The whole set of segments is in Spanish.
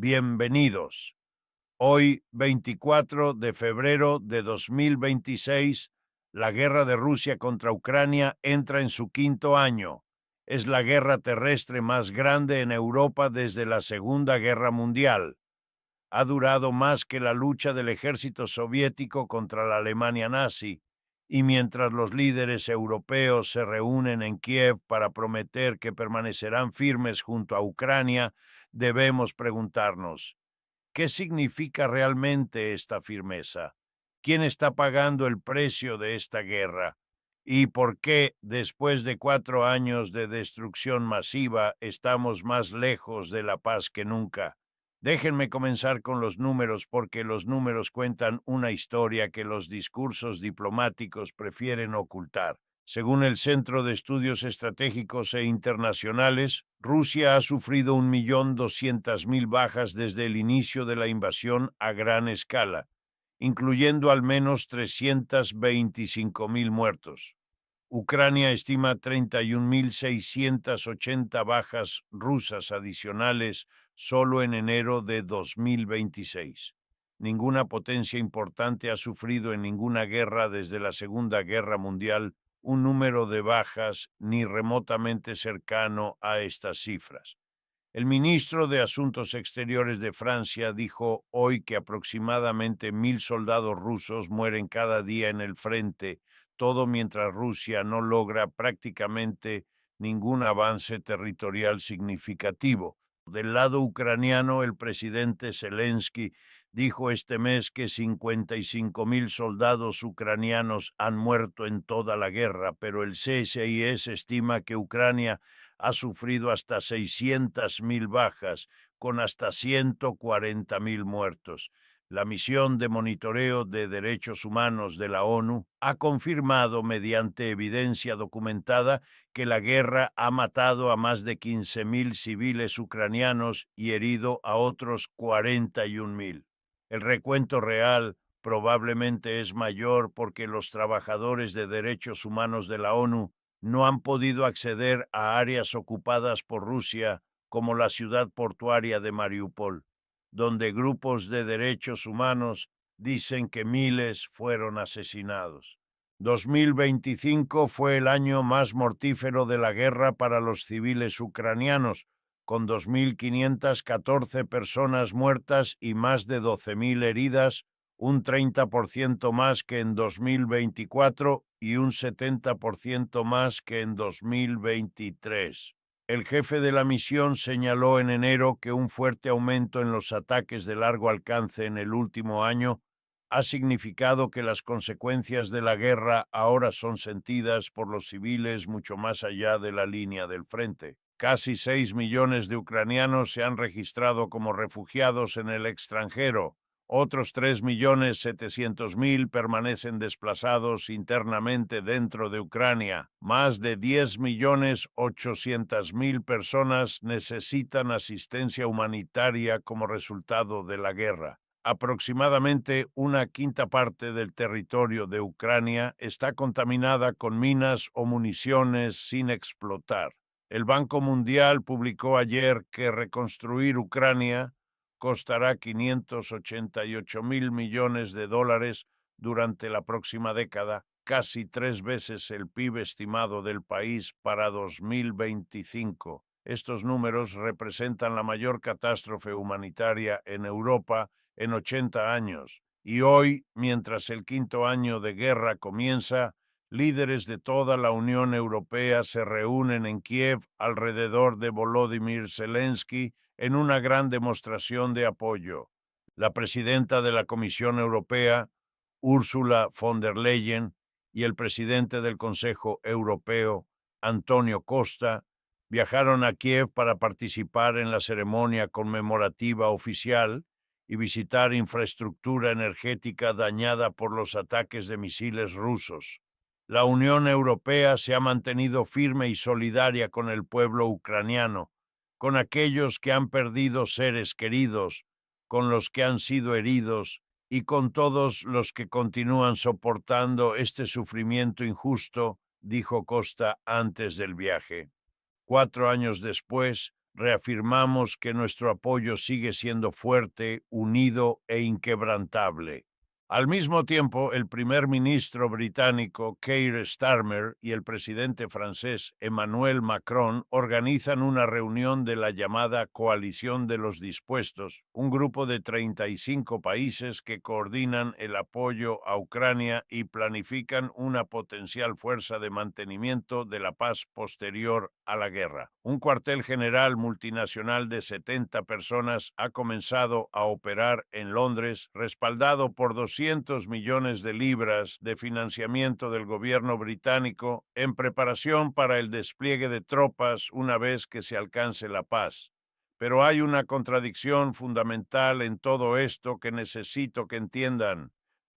Bienvenidos. Hoy, 24 de febrero de 2026, la guerra de Rusia contra Ucrania entra en su quinto año. Es la guerra terrestre más grande en Europa desde la Segunda Guerra Mundial. Ha durado más que la lucha del ejército soviético contra la Alemania nazi, y mientras los líderes europeos se reúnen en Kiev para prometer que permanecerán firmes junto a Ucrania, debemos preguntarnos: ¿qué significa realmente esta firmeza? ¿Quién está pagando el precio de esta guerra? ¿Y por qué, después de 4 años de destrucción masiva, estamos más lejos de la paz que nunca? Déjenme comenzar con los números, porque los números cuentan una historia que los discursos diplomáticos prefieren ocultar. Según el Centro de Estudios Estratégicos e Internacionales, Rusia ha sufrido 1.200.000 bajas desde el inicio de la invasión a gran escala, incluyendo al menos 325.000 muertos. Ucrania estima 31.680 bajas rusas adicionales solo en enero de 2026. Ninguna potencia importante ha sufrido en ninguna guerra desde la Segunda Guerra Mundial un número de bajas ni remotamente cercano a estas cifras. El ministro de Asuntos Exteriores de Francia dijo hoy que aproximadamente 1.000 soldados rusos mueren cada día en el frente, todo mientras Rusia no logra prácticamente ningún avance territorial significativo. Del lado ucraniano, el presidente Zelensky dijo este mes que 55.000 soldados ucranianos han muerto en toda la guerra, pero el CSIS estima que Ucrania ha sufrido hasta 600.000 bajas, con hasta 140.000 muertos. La misión de monitoreo de derechos humanos de la ONU ha confirmado mediante evidencia documentada que la guerra ha matado a más de 15.000 civiles ucranianos y herido a otros 41.000. El recuento real probablemente es mayor porque los trabajadores de derechos humanos de la ONU no han podido acceder a áreas ocupadas por Rusia, como la ciudad portuaria de Mariupol, donde grupos de derechos humanos dicen que miles fueron asesinados. 2025 fue el año más mortífero de la guerra para los civiles ucranianos, con 2.514 personas muertas y más de 12.000 heridas, un 30% más que en 2024 y un 70% más que en 2023. El jefe de la misión señaló en enero que un fuerte aumento en los ataques de largo alcance en el último año ha significado que las consecuencias de la guerra ahora son sentidas por los civiles mucho más allá de la línea del frente. Casi 6 millones de ucranianos se han registrado como refugiados en el extranjero. Otros 3.700.000 permanecen desplazados internamente dentro de Ucrania. Más de 10.800.000 personas necesitan asistencia humanitaria como resultado de la guerra. Aproximadamente una quinta parte del territorio de Ucrania está contaminada con minas o municiones sin explotar. El Banco Mundial publicó ayer que reconstruir Ucrania costará 588.000 millones de dólares durante la próxima década, casi 3 veces el PIB estimado del país para 2025. Estos números representan la mayor catástrofe humanitaria en Europa en 80 años. Y hoy, mientras el quinto año de guerra comienza, líderes de toda la Unión Europea se reúnen en Kiev alrededor de Volodymyr Zelensky en una gran demostración de apoyo. La presidenta de la Comisión Europea, Ursula von der Leyen, y el presidente del Consejo Europeo, Antonio Costa, viajaron a Kiev para participar en la ceremonia conmemorativa oficial y visitar infraestructura energética dañada por los ataques de misiles rusos. La Unión Europea se ha mantenido firme y solidaria con el pueblo ucraniano, con aquellos que han perdido seres queridos, con los que han sido heridos y con todos los que continúan soportando este sufrimiento injusto, dijo Costa antes del viaje. 4 años después, Reafirmamos que nuestro apoyo sigue siendo fuerte, unido e inquebrantable. Al mismo tiempo, el primer ministro británico Keir Starmer y el presidente francés Emmanuel Macron organizan una reunión de la llamada Coalición de los Dispuestos, un grupo de 35 países que coordinan el apoyo a Ucrania y planifican una potencial fuerza de mantenimiento de la paz posterior a la guerra. Un cuartel general multinacional de 70 personas ha comenzado a operar en Londres, respaldado por 200 millones de libras de financiamiento del gobierno británico en preparación para el despliegue de tropas una vez que se alcance la paz. Pero hay una contradicción fundamental en todo esto que necesito que entiendan.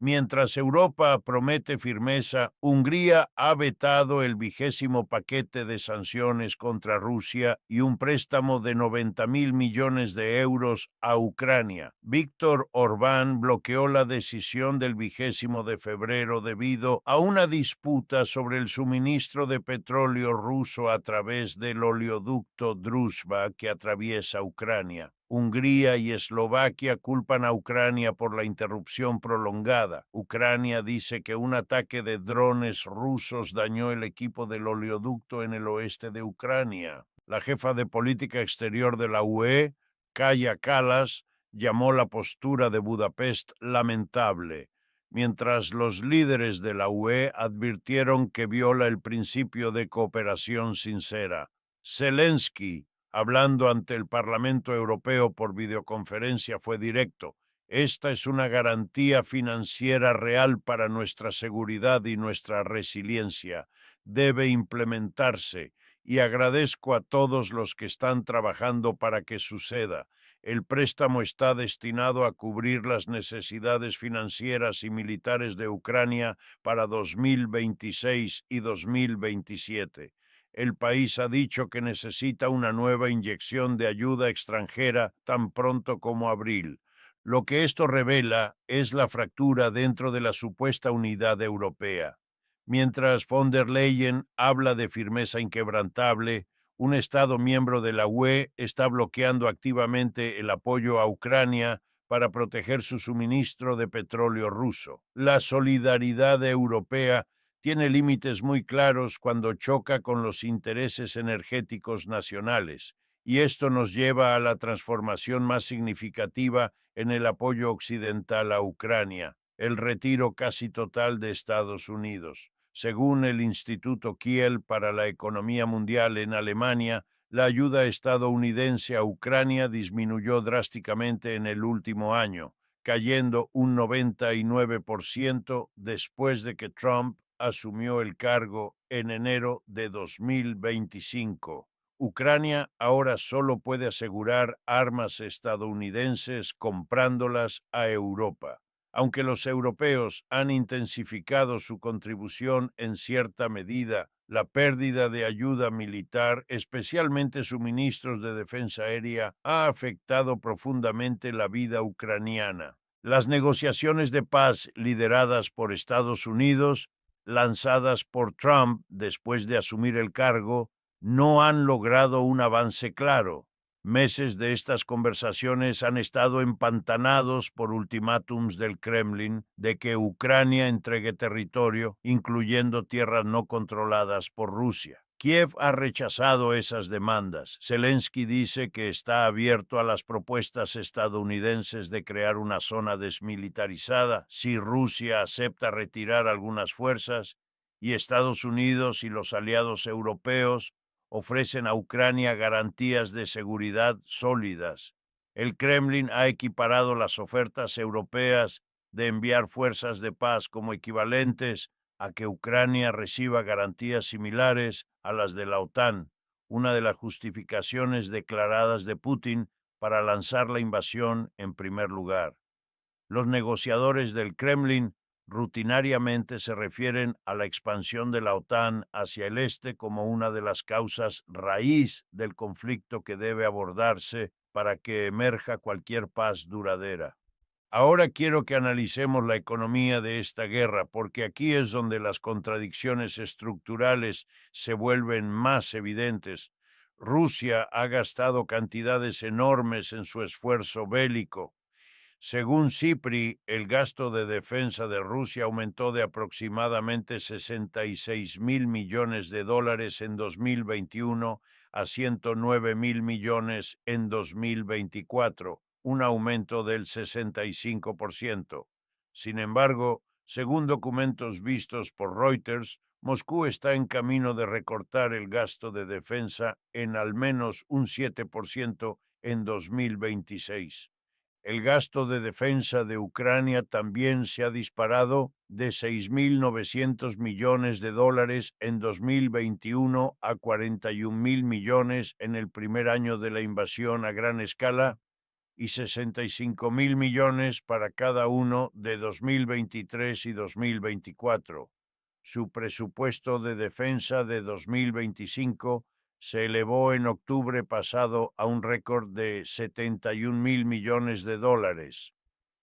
Mientras Europa promete firmeza, Hungría ha vetado el 20º paquete de sanciones contra Rusia y un préstamo de 90.000 millones de euros a Ucrania. Víctor Orbán bloqueó la decisión del 20 de febrero debido a una disputa sobre el suministro de petróleo ruso a través del oleoducto Druzhba que atraviesa Ucrania. Hungría y Eslovaquia culpan a Ucrania por la interrupción prolongada. Ucrania dice que un ataque de drones rusos dañó el equipo del oleoducto en el oeste de Ucrania. La jefa de política exterior de la UE, Kaja Kallas, llamó la postura de Budapest lamentable, mientras los líderes de la UE advirtieron que viola el principio de cooperación sincera. Zelensky, hablando ante el Parlamento Europeo por videoconferencia, fue directo. Esta es una garantía financiera real para nuestra seguridad y nuestra resiliencia. Debe implementarse y agradezco a todos los que están trabajando para que suceda. El préstamo está destinado a cubrir las necesidades financieras y militares de Ucrania para 2026 y 2027. El país ha dicho que necesita una nueva inyección de ayuda extranjera tan pronto como abril. Lo que esto revela es la fractura dentro de la supuesta unidad europea. Mientras von der Leyen habla de firmeza inquebrantable, un Estado miembro de la UE está bloqueando activamente el apoyo a Ucrania para proteger su suministro de petróleo ruso. La solidaridad europea tiene límites muy claros cuando choca con los intereses energéticos nacionales, y esto nos lleva a la transformación más significativa en el apoyo occidental a Ucrania, el retiro casi total de Estados Unidos. Según el Instituto Kiel para la Economía Mundial en Alemania, la ayuda estadounidense a Ucrania disminuyó drásticamente en el último año, cayendo un 99% después de que Trump asumió el cargo en enero de 2025. Ucrania ahora solo puede asegurar armas estadounidenses comprándolas a Europa. Aunque los europeos han intensificado su contribución en cierta medida, la pérdida de ayuda militar, especialmente suministros de defensa aérea, ha afectado profundamente la vida ucraniana. Las negociaciones de paz lideradas por Estados Unidos, lanzadas por Trump después de asumir el cargo, no han logrado un avance claro. Meses de estas conversaciones han estado empantanados por ultimátums del Kremlin de que Ucrania entregue territorio, incluyendo tierras no controladas por Rusia. Kiev ha rechazado esas demandas. Zelensky dice que está abierto a las propuestas estadounidenses de crear una zona desmilitarizada si Rusia acepta retirar algunas fuerzas, y Estados Unidos y los aliados europeos ofrecen a Ucrania garantías de seguridad sólidas. El Kremlin ha equiparado las ofertas europeas de enviar fuerzas de paz como equivalentes a que Ucrania reciba garantías similares a las de la OTAN, una de las justificaciones declaradas de Putin para lanzar la invasión en primer lugar. Los negociadores del Kremlin rutinariamente se refieren a la expansión de la OTAN hacia el este como una de las causas raíz del conflicto que debe abordarse para que emerja cualquier paz duradera. Ahora quiero que analicemos la economía de esta guerra, porque aquí es donde las contradicciones estructurales se vuelven más evidentes. Rusia ha gastado cantidades enormes en su esfuerzo bélico. Según CIPRI, el gasto de defensa de Rusia aumentó de aproximadamente 66.000 millones de dólares en 2021 a 109.000 millones en 2024, un aumento del 65%. Sin embargo, según documentos vistos por Reuters, Moscú está en camino de recortar el gasto de defensa en al menos un 7% en 2026. El gasto de defensa de Ucrania también se ha disparado de 6.900 millones de dólares en 2021 a 41.000 millones en el primer año de la invasión a gran escala y 65.000 millones para cada uno de 2023 y 2024. Su presupuesto de defensa de 2025 se elevó en octubre pasado a un récord de 71.000 millones de dólares.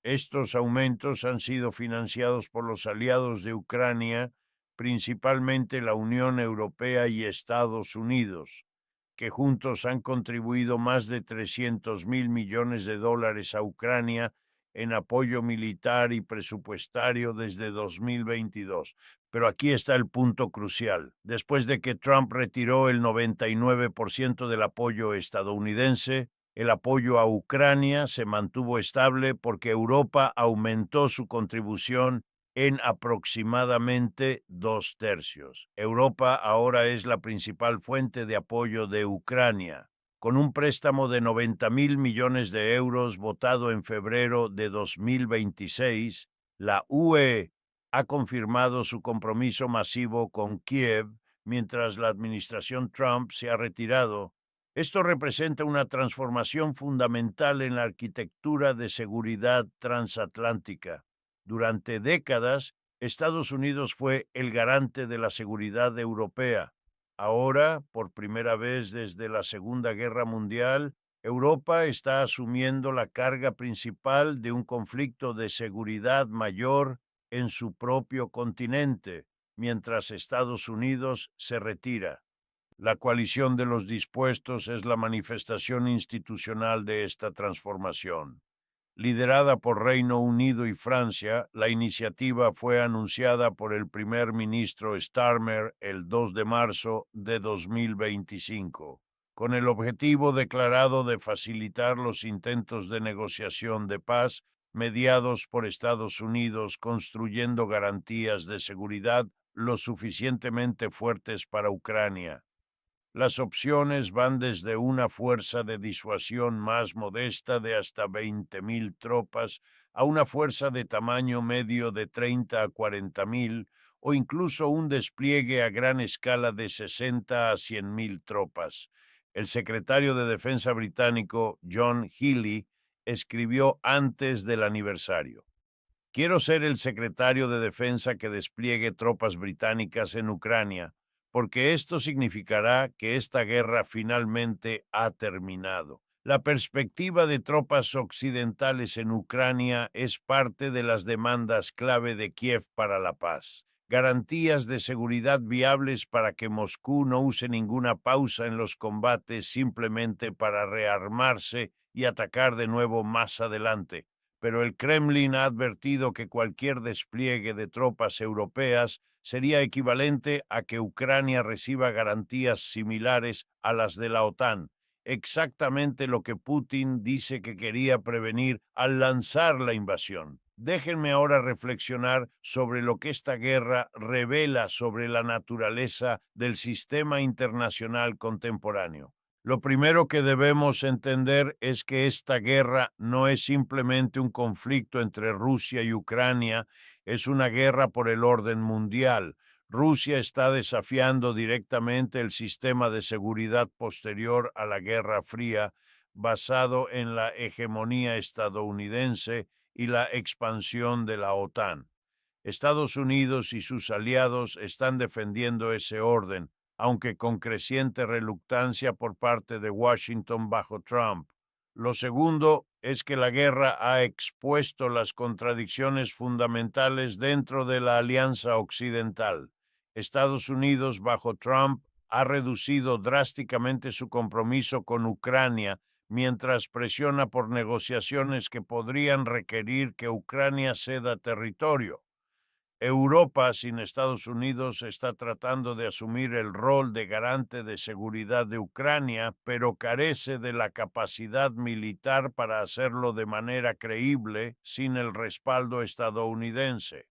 Estos aumentos han sido financiados por los aliados de Ucrania, principalmente la Unión Europea y Estados Unidos, que juntos han contribuido más de 300.000 millones de dólares a Ucrania en apoyo militar y presupuestario desde 2022. Pero aquí está el punto crucial. Después de que Trump retiró el 99% del apoyo estadounidense, el apoyo a Ucrania se mantuvo estable porque Europa aumentó su contribución en aproximadamente 2/3. Europa ahora es la principal fuente de apoyo de Ucrania, con un préstamo de 90.000 millones de euros votado en febrero de 2026. La UE ha confirmado su compromiso masivo con Kiev, mientras la administración Trump se ha retirado. Esto representa una transformación fundamental en la arquitectura de seguridad transatlántica. Durante décadas, Estados Unidos fue el garante de la seguridad europea. Ahora, por primera vez desde la Segunda Guerra Mundial, Europa está asumiendo la carga principal de un conflicto de seguridad mayor en su propio continente, mientras Estados Unidos se retira. La coalición de los dispuestos es la manifestación institucional de esta transformación. Liderada por Reino Unido y Francia, la iniciativa fue anunciada por el primer ministro Starmer el 2 de marzo de 2025, con el objetivo declarado de facilitar los intentos de negociación de paz mediados por Estados Unidos, construyendo garantías de seguridad lo suficientemente fuertes para Ucrania. Las opciones van desde una fuerza de disuasión más modesta de hasta 20.000 tropas a una fuerza de tamaño medio de 30 a 40.000 o incluso un despliegue a gran escala de 60 a 100.000 tropas. El secretario de Defensa británico John Healey escribió antes del aniversario: "Quiero ser el secretario de Defensa que despliegue tropas británicas en Ucrania, porque esto significará que esta guerra finalmente ha terminado. La perspectiva de tropas occidentales en Ucrania es parte de las demandas clave de Kiev para la paz. Garantías de seguridad viables para que Moscú no use ninguna pausa en los combates simplemente para rearmarse y atacar de nuevo más adelante. Pero el Kremlin ha advertido que cualquier despliegue de tropas europeas sería equivalente a que Ucrania reciba garantías similares a las de la OTAN, exactamente lo que Putin dice que quería prevenir al lanzar la invasión. Déjenme ahora reflexionar sobre lo que esta guerra revela sobre la naturaleza del sistema internacional contemporáneo. Lo primero que debemos entender es que esta guerra no es simplemente un conflicto entre Rusia y Ucrania, es una guerra por el orden mundial. Rusia está desafiando directamente el sistema de seguridad posterior a la Guerra Fría, basado en la hegemonía estadounidense y la expansión de la OTAN. Estados Unidos y sus aliados están defendiendo ese orden, aunque con creciente reluctancia por parte de Washington bajo Trump. Lo segundo es que la guerra ha expuesto las contradicciones fundamentales dentro de la Alianza Occidental. Estados Unidos bajo Trump ha reducido drásticamente su compromiso con Ucrania, mientras presiona por negociaciones que podrían requerir que Ucrania ceda territorio. Europa, sin Estados Unidos, está tratando de asumir el rol de garante de seguridad de Ucrania, pero carece de la capacidad militar para hacerlo de manera creíble sin el respaldo estadounidense.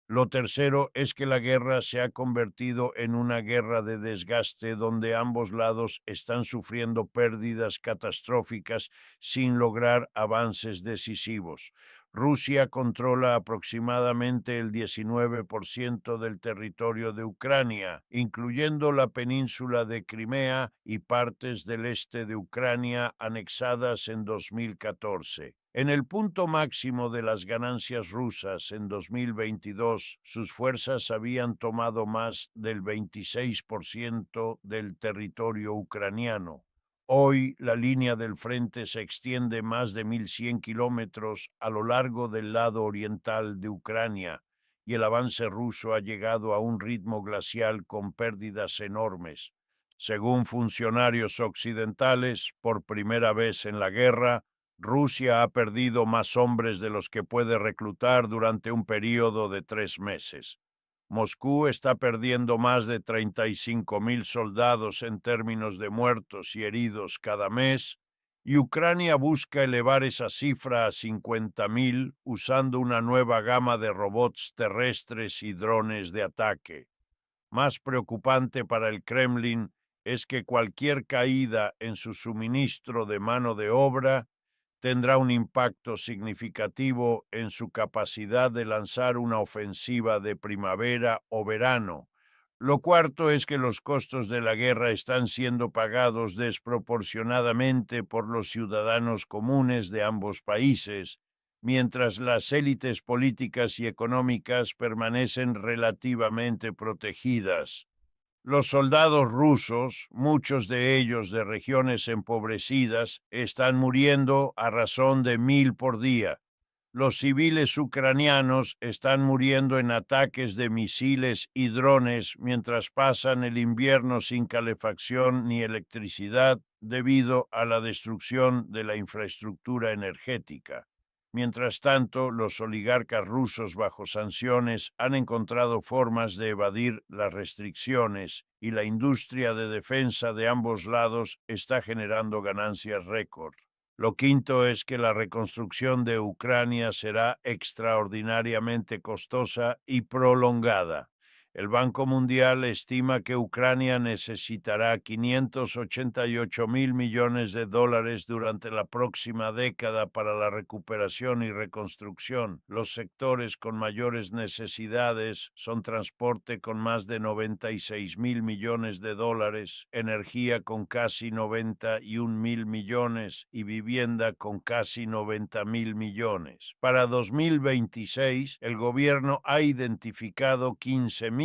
Lo tercero es que la guerra se ha convertido en una guerra de desgaste donde ambos lados están sufriendo pérdidas catastróficas sin lograr avances decisivos. Rusia controla aproximadamente el 19% del territorio de Ucrania, incluyendo la península de Crimea y partes del este de Ucrania anexadas en 2014. En el punto máximo de las ganancias rusas en 2022, sus fuerzas habían tomado más del 26% del territorio ucraniano. Hoy la línea del frente se extiende más de 1.100 kilómetros a lo largo del lado oriental de Ucrania y el avance ruso ha llegado a un ritmo glacial con pérdidas enormes. Según funcionarios occidentales, por primera vez en la guerra, Rusia ha perdido más hombres de los que puede reclutar durante un período de 3 meses. Moscú está perdiendo más de 35.000 soldados en términos de muertos y heridos cada mes, y Ucrania busca elevar esa cifra a 50.000 usando una nueva gama de robots terrestres y drones de ataque. Más preocupante para el Kremlin es que cualquier caída en su suministro de mano de obra tendrá un impacto significativo en su capacidad de lanzar una ofensiva de primavera o verano. Lo cuarto es que los costos de la guerra están siendo pagados desproporcionadamente por los ciudadanos comunes de ambos países, mientras las élites políticas y económicas permanecen relativamente protegidas. Los soldados rusos, muchos de ellos de regiones empobrecidas, están muriendo a razón de 1.000 por día. Los civiles ucranianos están muriendo en ataques de misiles y drones mientras pasan el invierno sin calefacción ni electricidad debido a la destrucción de la infraestructura energética. Mientras tanto, los oligarcas rusos bajo sanciones han encontrado formas de evadir las restricciones y la industria de defensa de ambos lados está generando ganancias récord. Lo quinto es que la reconstrucción de Ucrania será extraordinariamente costosa y prolongada. El Banco Mundial estima que Ucrania necesitará 588.000 millones de dólares durante la próxima década para la recuperación y reconstrucción. Los sectores con mayores necesidades son transporte con más de 96.000 millones de dólares, energía con casi 91.000 millones y vivienda con casi 90.000 millones. Para 2026, el gobierno ha identificado 15.250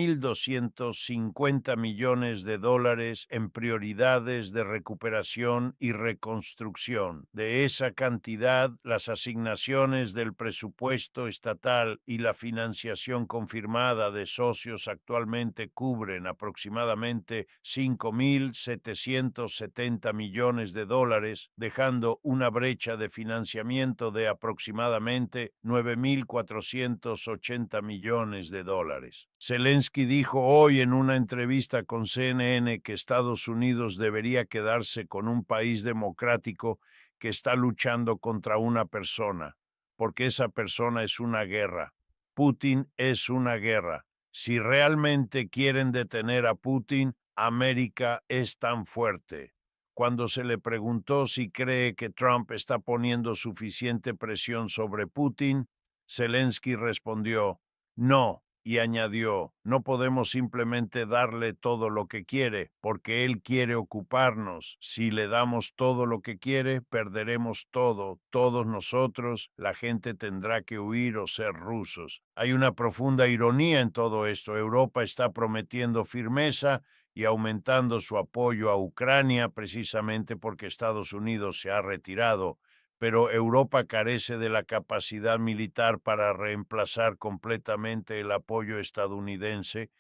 millones de dólares en prioridades de recuperación y reconstrucción. De esa cantidad, las asignaciones del presupuesto estatal y la financiación confirmada de socios actualmente cubren aproximadamente 5.770 millones de dólares, dejando una brecha de financiamiento de aproximadamente 9.480 millones de dólares. Zelensky dijo hoy en una entrevista con CNN que Estados Unidos debería quedarse con un país democrático que está luchando contra una persona, porque esa persona es una guerra. Putin es una guerra. Si realmente quieren detener a Putin, América es tan fuerte. Cuando se le preguntó si cree que Trump está poniendo suficiente presión sobre Putin, Zelensky respondió, no, y añadió, no podemos simplemente darle todo lo que quiere, porque él quiere ocuparnos. Si le damos todo lo que quiere, perderemos todo, todos nosotros, la gente tendrá que huir o ser rusos. Hay una profunda ironía en todo esto. Europa está prometiendo firmeza y aumentando su apoyo a Ucrania precisamente porque Estados Unidos se ha retirado, pero Europa carece de la capacidad militar para reemplazar completamente el apoyo estadounidense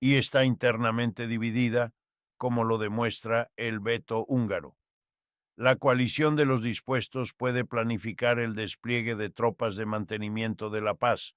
y está internamente dividida. como lo demuestra el veto húngaro. La coalición de los dispuestos puede planificar el despliegue de tropas de mantenimiento de la paz,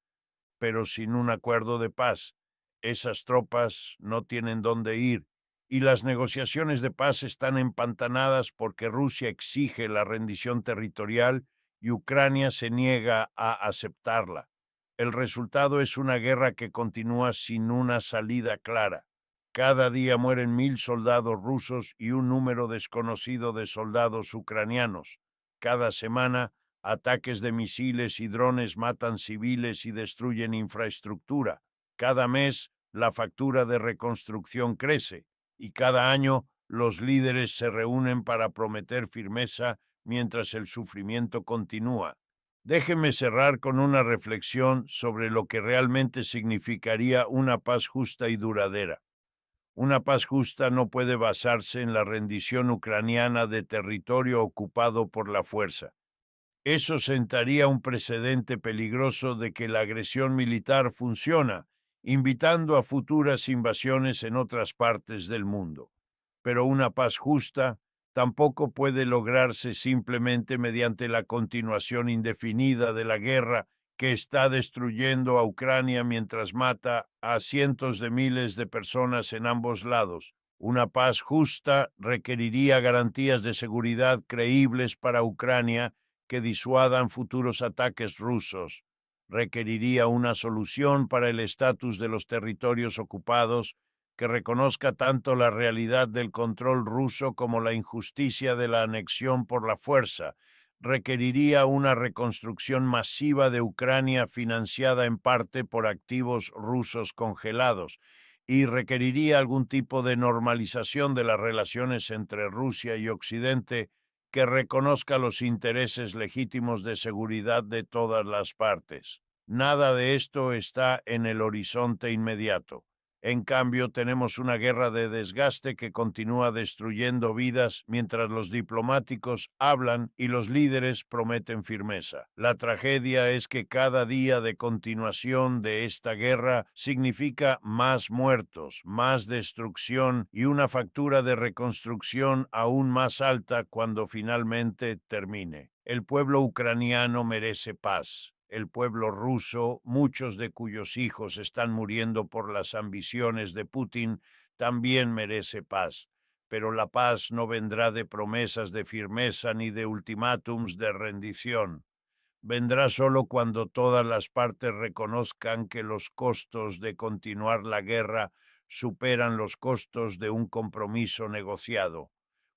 pero sin un acuerdo de paz, esas tropas no tienen dónde ir y las negociaciones de paz están empantanadas porque Rusia exige la rendición territorial y Ucrania se niega a aceptarla. El resultado es una guerra que continúa sin una salida clara. Cada día mueren 1.000 soldados rusos y un número desconocido de soldados ucranianos. Cada semana, ataques de misiles y drones matan civiles y destruyen infraestructura. Cada mes, la factura de reconstrucción crece y cada año los líderes se reúnen para prometer firmeza mientras el sufrimiento continúa. Déjeme cerrar con una reflexión sobre lo que realmente significaría una paz justa y duradera. Una paz justa no puede basarse en la rendición ucraniana de territorio ocupado por la fuerza. Eso sentaría un precedente peligroso de que la agresión militar funciona, invitando a futuras invasiones en otras partes del mundo. Pero una paz justa tampoco puede lograrse simplemente mediante la continuación indefinida de la guerra que está destruyendo a Ucrania mientras mata a cientos de miles de personas en ambos lados. Una paz justa requeriría garantías de seguridad creíbles para Ucrania que disuadan futuros ataques rusos. Requeriría una solución para el estatus de los territorios ocupados que reconozca tanto la realidad del control ruso como la injusticia de la anexión por la fuerza. Requeriría una reconstrucción masiva de Ucrania financiada en parte por activos rusos congelados y requeriría algún tipo de normalización de las relaciones entre Rusia y Occidente que reconozca los intereses legítimos de seguridad de todas las partes. Nada de esto está en el horizonte inmediato. En cambio, tenemos una guerra de desgaste que continúa destruyendo vidas mientras los diplomáticos hablan y los líderes prometen firmeza. La tragedia es que cada día de continuación de esta guerra significa más muertos, más destrucción y una factura de reconstrucción aún más alta cuando finalmente termine. El pueblo ucraniano merece paz. El pueblo ruso, muchos de cuyos hijos están muriendo por las ambiciones de Putin, también merece paz. Pero la paz no vendrá de promesas de firmeza ni de ultimátums de rendición. Vendrá solo cuando todas las partes reconozcan que los costos de continuar la guerra superan los costos de un compromiso negociado.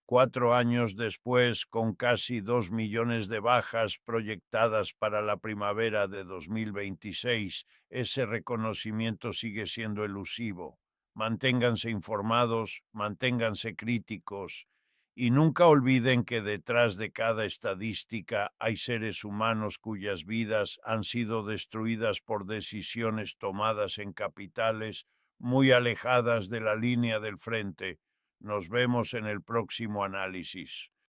4 años después, con casi 2 millones de bajas proyectadas para la primavera de 2026, ese reconocimiento sigue siendo elusivo. Manténganse informados, manténganse críticos y nunca olviden que detrás de cada estadística hay seres humanos cuyas vidas han sido destruidas por decisiones tomadas en capitales muy alejadas de la línea del frente. Nos vemos en el próximo análisis.